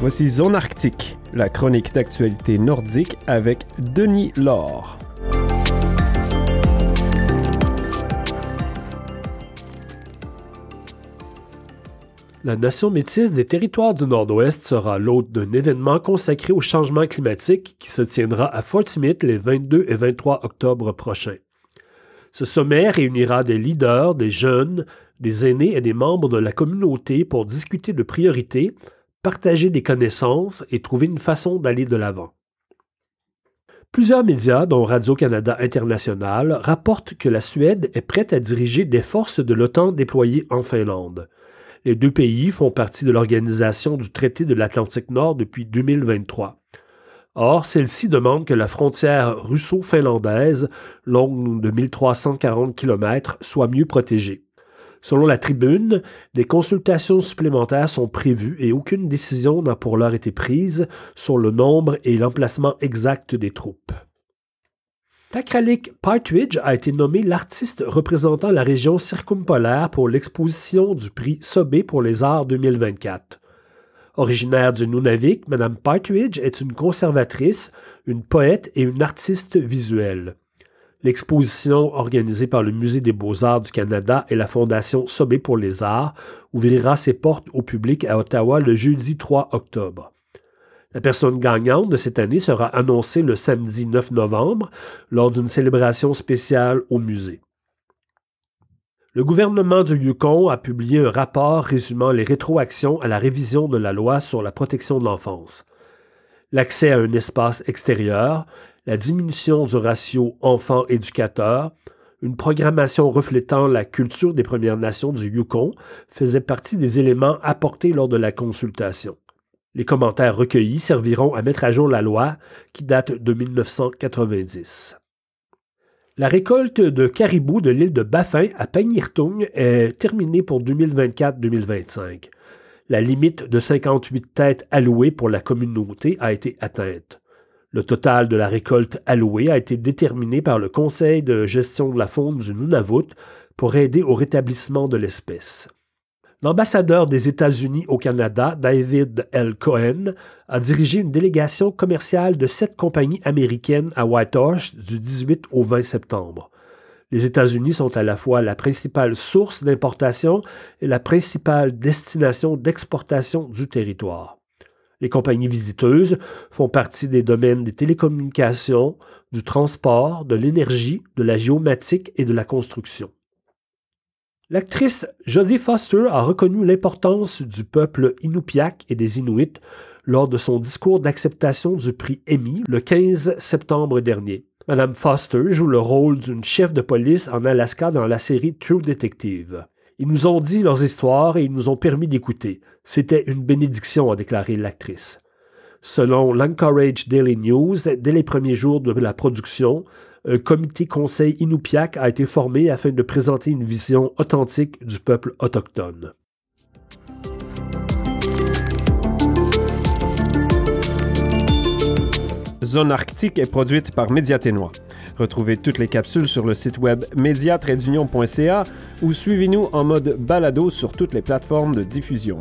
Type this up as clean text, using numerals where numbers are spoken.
Voici Zone Arctique, la chronique d'actualité nordique avec Denis Laure. La nation métisse des territoires du Nord-Ouest sera l'hôte d'un événement consacré au changement climatique qui se tiendra à Fort Smith les 22 et 23 octobre prochains. Ce sommet réunira des leaders, des jeunes, des aînés et des membres de la communauté pour discuter de priorités, partager des connaissances et trouver une façon d'aller de l'avant. Plusieurs médias, dont Radio-Canada International, rapportent que la Suède est prête à diriger des forces de l'OTAN déployées en Finlande. Les deux pays font partie de l'Organisation du traité de l'Atlantique Nord depuis 2023. Or, celle-ci demande que la frontière russo-finlandaise, longue de 1340 km, soit mieux protégée. Selon la Tribune, des consultations supplémentaires sont prévues et aucune décision n'a pour l'heure été prise sur le nombre et l'emplacement exact des troupes. Takralik Partridge a été nommé l'artiste représentant la région circumpolaire pour l'exposition du prix Sobey pour les arts 2024. Originaire du Nunavik, Mme Partridge est une conservatrice, une poète et une artiste visuelle. L'exposition, organisée par le Musée des beaux-arts du Canada et la Fondation Sobey pour les arts, ouvrira ses portes au public à Ottawa le jeudi 3 octobre. La personne gagnante de cette année sera annoncée le samedi 9 novembre lors d'une célébration spéciale au musée. Le gouvernement du Yukon a publié un rapport résumant les rétroactions à la révision de la loi sur la protection de l'enfance. L'accès à un espace extérieur, la diminution du ratio enfant-éducateur, une programmation reflétant la culture des Premières Nations du Yukon faisaient partie des éléments apportés lors de la consultation. Les commentaires recueillis serviront à mettre à jour la loi qui date de 1990. La récolte de caribou de l'île de Baffin à Pangnirtung est terminée pour 2024-2025. La limite de 58 têtes allouées pour la communauté a été atteinte. Le total de la récolte allouée a été déterminé par le Conseil de gestion de la faune du Nunavut pour aider au rétablissement de l'espèce. L'ambassadeur des États-Unis au Canada, David L. Cohen, a dirigé une délégation commerciale de 7 compagnies américaines à Whitehorse du 18 au 20 septembre. Les États-Unis sont à la fois la principale source d'importation et la principale destination d'exportation du territoire. Les compagnies visiteuses font partie des domaines des télécommunications, du transport, de l'énergie, de la géomatique et de la construction. L'actrice Jodie Foster a reconnu l'importance du peuple Inupiaq et des Inuits lors de son discours d'acceptation du prix Emmy le 15 septembre dernier. Mme Foster joue le rôle d'une chef de police en Alaska dans la série True Detective. Ils nous ont dit leurs histoires et ils nous ont permis d'écouter. C'était une bénédiction, a déclaré l'actrice. Selon l'Anchorage Daily News, dès les premiers jours de la production, un comité conseil Inupiaq a été formé afin de présenter une vision authentique du peuple autochtone. Zone Arctique est produite par Médiaténois. Retrouvez toutes les capsules sur le site web media-union.ca ou suivez-nous en mode balado sur toutes les plateformes de diffusion.